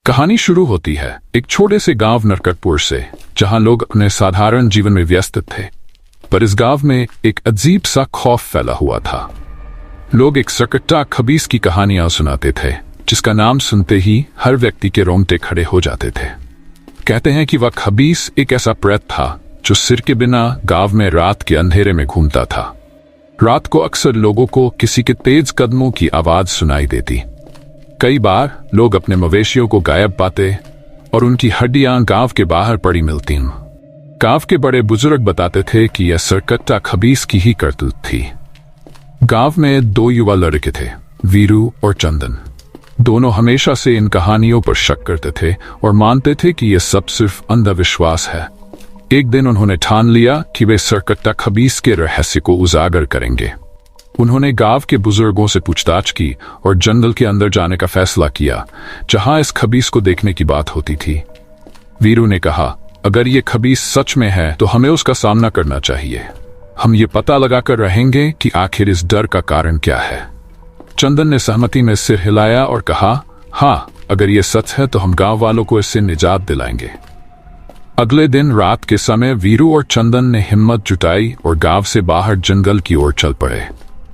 कहानी शुरू होती है एक छोटे से गांव नरकटपुर से, जहां लोग अपने साधारण जीवन में व्यस्त थे। पर इस गांव में एक अजीब सा खौफ फैला हुआ था। लोग एक सरकट्टा खबीस की कहानियां सुनाते थे, जिसका नाम सुनते ही हर व्यक्ति के रोंगटे खड़े हो जाते थे। कहते हैं कि वह खबीस एक ऐसा प्रेत था जो सिर के बिना गांव में रात के अंधेरे में घूमता था। रात को अक्सर लोगों को किसी के तेज कदमों की आवाज सुनाई देती। कई बार लोग अपने मवेशियों को गायब पाते और उनकी हड्डियां गांव के बाहर पड़ी मिलती। गांव के बड़े बुजुर्ग बताते थे कि यह सरकट्टा खबीस की ही करतूत थी। गांव में दो युवा लड़के थे, वीरू और चंदन। दोनों हमेशा से इन कहानियों पर शक करते थे और मानते थे कि यह सब सिर्फ अंधविश्वास है। एक दिन उन्होंने ठान लिया कि वे सरकट्टा खबीस के रहस्य को उजागर करेंगे। उन्होंने गांव के बुजुर्गों से पूछताछ की और जंगल के अंदर जाने का फैसला किया, जहां इस खबीस को देखने की बात होती थी। वीरू ने कहा, अगर ये खबीस सच में है तो हमें उसका सामना करना चाहिए। हम ये पता लगाकर रहेंगे कि आखिर इस डर का कारण क्या है। चंदन ने सहमति में सिर हिलाया और कहा, हाँ, अगर ये सच है तो हम गांव वालों को इससे निजात दिलाएंगे। अगले दिन रात के समय वीरू और चंदन ने हिम्मत जुटाई और गांव से बाहर जंगल की ओर चल पड़े।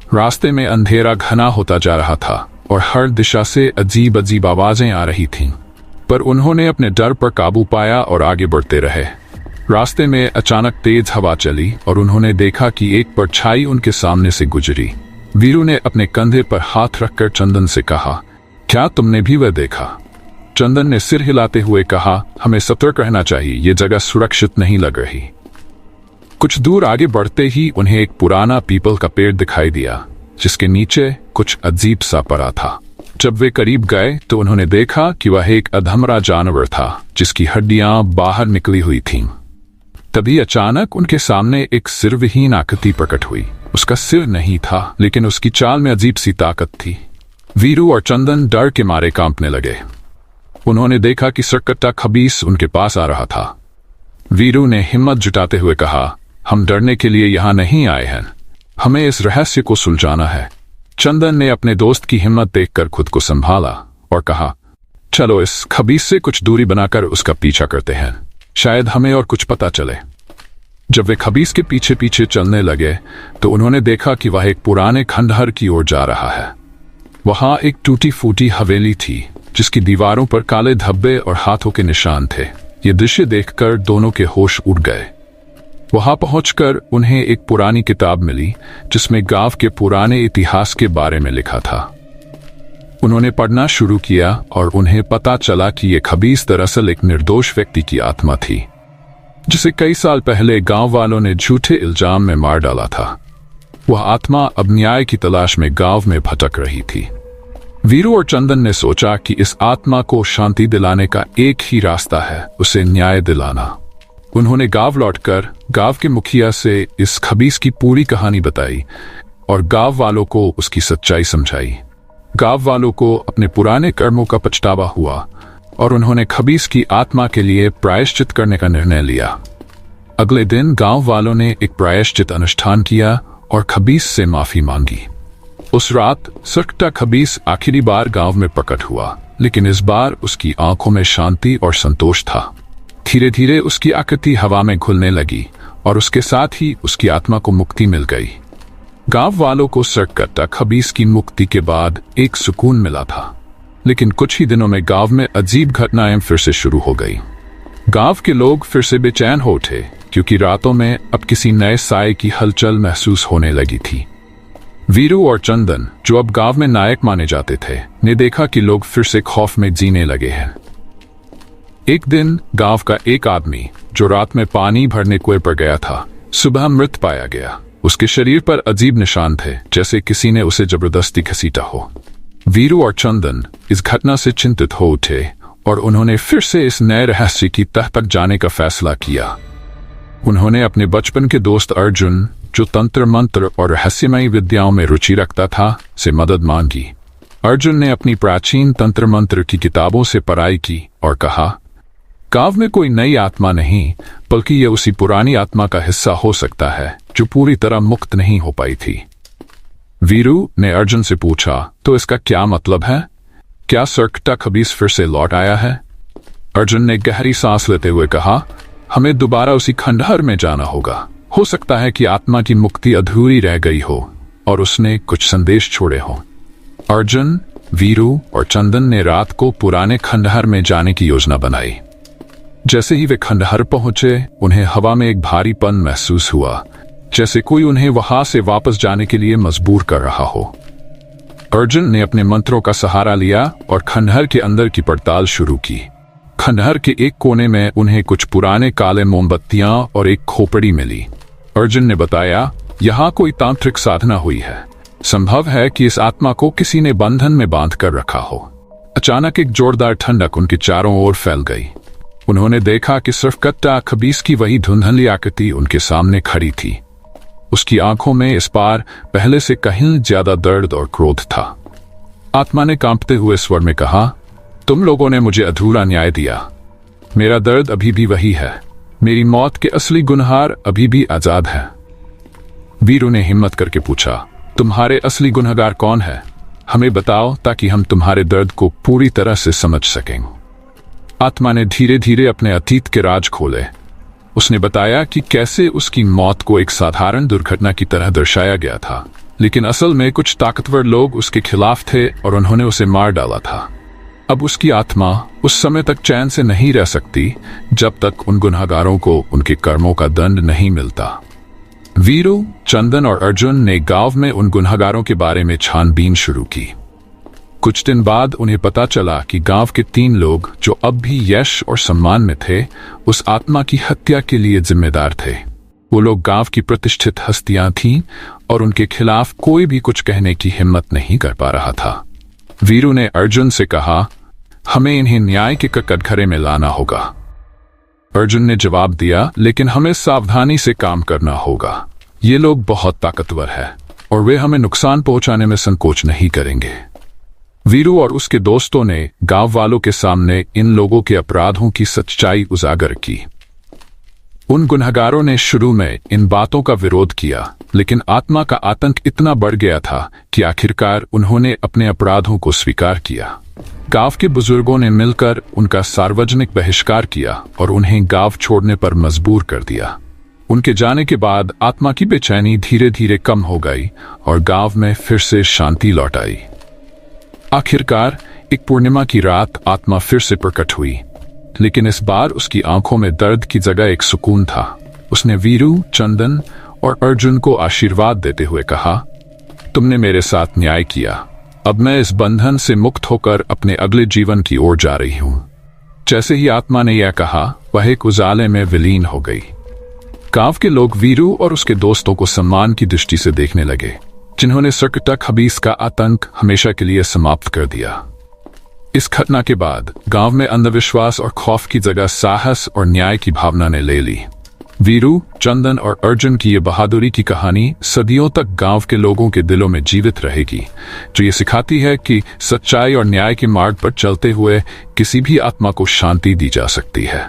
रास्ते में अंधेरा घना होता जा रहा था और हर दिशा से अजीब अजीब आवाजें आ रही थीं, पर उन्होंने अपने डर पर काबू पाया और आगे बढ़ते रहे। रास्ते में अचानक तेज हवा चली और उन्होंने देखा कि एक परछाई उनके सामने से गुजरी। वीरू ने अपने कंधे पर हाथ रखकर चंदन से कहा, क्या तुमने भी वह देखा? चंदन ने सिर हिलाते हुए कहा, हमें सतर्क रहना चाहिए, ये जगह सुरक्षित नहीं लग रही। कुछ दूर आगे बढ़ते ही उन्हें एक पुराना पीपल का पेड़ दिखाई दिया, जिसके नीचे कुछ अजीब सा पड़ा था। जब वे करीब गए तो उन्होंने देखा कि वह एक अधमरा जानवर था, जिसकी हड्डियां बाहर निकली हुई थीं। तभी अचानक उनके सामने एक सिरविहीन आकृति प्रकट हुई। उसका सिर नहीं था, लेकिन उसकी चाल में अजीब सी ताकत थी। वीरू और चंदन डर के मारे कांपने लगे। उन्होंने देखा कि सरकट्टा खबीस उनके पास आ रहा था। वीरू ने हिम्मत जुटाते हुए कहा, हम डरने के लिए यहां नहीं आए हैं, हमें इस रहस्य को सुलझाना है। चंदन ने अपने दोस्त की हिम्मत देखकर खुद को संभाला और कहा, चलो इस खबीस से कुछ दूरी बनाकर उसका पीछा करते हैं, शायद हमें और कुछ पता चले। जब वे खबीस के पीछे पीछे चलने लगे तो उन्होंने देखा कि वह एक पुराने खंडहर की ओर जा रहा है। वहां एक टूटी फूटी हवेली थी, जिसकी दीवारों पर काले धब्बे और हाथों के निशान थे। ये दृश्य देखकर दोनों के होश उड़ गए। वहां पहुंचकर उन्हें एक पुरानी किताब मिली, जिसमें गांव के पुराने इतिहास के बारे में लिखा था। उन्होंने पढ़ना शुरू किया और उन्हें पता चला कि यह खबीस दरअसल एक निर्दोष व्यक्ति की आत्मा थी, जिसे कई साल पहले गांव वालों ने झूठे इल्जाम में मार डाला था। वह आत्मा अब न्याय की तलाश में गांव में भटक रही थी। वीरू और चंदन ने सोचा कि इस आत्मा को शांति दिलाने का एक ही रास्ता है, उसे न्याय दिलाना। उन्होंने गांव लौटकर गांव के मुखिया से इस खबीस की पूरी कहानी बताई और गांव वालों को उसकी सच्चाई समझाई। गांव वालों को अपने पुराने कर्मों का पछतावा हुआ और उन्होंने खबीस की आत्मा के लिए प्रायश्चित करने का निर्णय लिया। अगले दिन गांव वालों ने एक प्रायश्चित अनुष्ठान किया और खबीस से माफी मांगी। उस रात सरकट्टा खबीस आखिरी बार गांव में प्रकट हुआ, लेकिन इस बार उसकी आंखों में शांति और संतोष था। धीरे धीरे उसकी आकृति हवा में घुलने लगी और उसके साथ ही उसकी आत्मा को मुक्ति मिल गई। गांव वालों को सरकट्टा खबीस की मुक्ति के बाद एक सुकून मिला था, लेकिन कुछ ही दिनों में गांव में अजीब घटनाएं फिर से शुरू हो गई। गांव के लोग फिर से बेचैन हो उठे, क्योंकि रातों में अब किसी नए साए की हलचल महसूस होने लगी थी। वीरू और चंदन, जो अब गांव में नायक माने जाते थे, ने देखा कि लोग फिर से खौफ में जीने लगे हैं। एक दिन गांव का एक आदमी, जो रात में पानी भरने कुएं पर गया था, सुबह मृत पाया गया। उसके शरीर पर अजीब निशान थे, जैसे किसी ने उसे जबरदस्ती घसीटा हो। वीरू और चंदन इस घटना से चिंतित हो उठे और उन्होंने फिर से इस नए रहस्य की तह तक जाने का फैसला किया। उन्होंने अपने बचपन के दोस्त अर्जुन, जो तंत्र मंत्र और रहस्यमयी विद्याओं में रुचि रखता था, से मदद मांगी। अर्जुन ने अपनी प्राचीन तंत्र मंत्र की किताबों से पढ़ाई की और कहा, गांव में कोई नई आत्मा नहीं, बल्कि यह उसी पुरानी आत्मा का हिस्सा हो सकता है जो पूरी तरह मुक्त नहीं हो पाई थी। वीरू ने अर्जुन से पूछा, तो इसका क्या मतलब है? क्या सर्कटा खबीस फिर से लौट आया है? अर्जुन ने गहरी सांस लेते हुए कहा, हमें दोबारा उसी खंडहर में जाना होगा। हो सकता है कि आत्मा की मुक्ति अधूरी रह गई हो और उसने कुछ संदेश छोड़े हों। अर्जुन, वीरू और चंदन ने रात को पुराने खंडहर में जाने की योजना बनाई। जैसे ही वे खंडहर पहुंचे, उन्हें हवा में एक भारीपन महसूस हुआ, जैसे कोई उन्हें वहां से वापस जाने के लिए मजबूर कर रहा हो। अर्जुन ने अपने मंत्रों का सहारा लिया और खंडहर के अंदर की पड़ताल शुरू की। खंडहर के एक कोने में उन्हें कुछ पुराने काले मोमबत्तियां और एक खोपड़ी मिली। अर्जुन ने बताया, यहाँ कोई तांत्रिक साधना हुई है। संभव है कि इस आत्मा को किसी ने बंधन में बांध कर रखा हो। अचानक एक जोरदार ठंडक उनके चारों ओर फैल गई। उन्होंने देखा कि सर्कटा खबीस की वही धुंधली आकृति उनके सामने खड़ी थी। उसकी आंखों में इस बार पहले से कहीं ज्यादा दर्द और क्रोध था। आत्मा ने कांपते हुए स्वर में कहा, तुम लोगों ने मुझे अधूरा न्याय दिया। मेरा दर्द अभी भी वही है। मेरी मौत के असली गुनहगार अभी भी आजाद है। वीरू ने हिम्मत करके पूछा, तुम्हारे असली गुनहगार कौन है? हमें बताओ ताकि हम तुम्हारे दर्द को पूरी तरह से समझ सकें। आत्मा ने धीरे धीरे अपने अतीत के राज खोले। उसने बताया कि कैसे उसकी मौत को एक साधारण दुर्घटना की तरह दर्शाया गया था, लेकिन असल में कुछ ताकतवर लोग उसके खिलाफ थे और उन्होंने उसे मार डाला था। अब उसकी आत्मा उस समय तक चैन से नहीं रह सकती जब तक उन गुनहगारों को उनके कर्मों का दंड नहीं मिलता। वीरू, चंदन और अर्जुन ने गांव में उन गुनहगारों के बारे में छानबीन शुरू की। कुछ दिन बाद उन्हें पता चला कि गांव के 3 लोग जो अब भी यश और सम्मान में थे, उस आत्मा की हत्या के लिए जिम्मेदार थे। वो लोग गांव की प्रतिष्ठित हस्तियां थीं और उनके खिलाफ कोई भी कुछ कहने की हिम्मत नहीं कर पा रहा था। वीरू ने अर्जुन से कहा, हमें इन्हें न्याय के कटघरे में लाना होगा। अर्जुन ने जवाब दिया, लेकिन हमें सावधानी से काम करना होगा। ये लोग बहुत ताकतवर हैं और वे हमें नुकसान पहुंचाने में संकोच नहीं करेंगे। वीरू और उसके दोस्तों ने गांव वालों के सामने इन लोगों के अपराधों की सच्चाई उजागर की। उन गुनहगारों ने शुरू में इन बातों का विरोध किया, लेकिन आत्मा का आतंक इतना बढ़ गया था कि आखिरकार उन्होंने अपने अपराधों को स्वीकार किया। गांव के बुजुर्गों ने मिलकर उनका सार्वजनिक बहिष्कार किया और उन्हें गांव छोड़ने पर मजबूर कर दिया। उनके जाने के बाद आत्मा की बेचैनी धीरे धीरे कम हो गई और गांव में फिर से शांति लौट आई। आखिरकार एक पूर्णिमा की रात आत्मा फिर से प्रकट हुई, लेकिन इस बार उसकी आंखों में दर्द की जगह एक सुकून था। उसने वीरू, चंदन और अर्जुन को आशीर्वाद देते हुए कहा, तुमने मेरे साथ न्याय किया। अब मैं इस बंधन से मुक्त होकर अपने अगले जीवन की ओर जा रही हूं। जैसे ही आत्मा ने यह कहा, वह एक उजाले में विलीन हो गई। गांव के लोग वीरू और उसके दोस्तों को सम्मान की दृष्टि से देखने लगे, जिन्होंने सर्कटा खबीस का आतंक हमेशा के लिए समाप्त कर दिया। इस घटना के बाद गांव में अंधविश्वास और खौफ की जगह साहस और न्याय की भावना ने ले ली। वीरू, चंदन और अर्जुन की ये बहादुरी की कहानी सदियों तक गांव के लोगों के दिलों में जीवित रहेगी, जो ये सिखाती है कि सच्चाई और न्याय के मार्ग पर चलते हुए किसी भी आत्मा को शांति दी जा सकती है।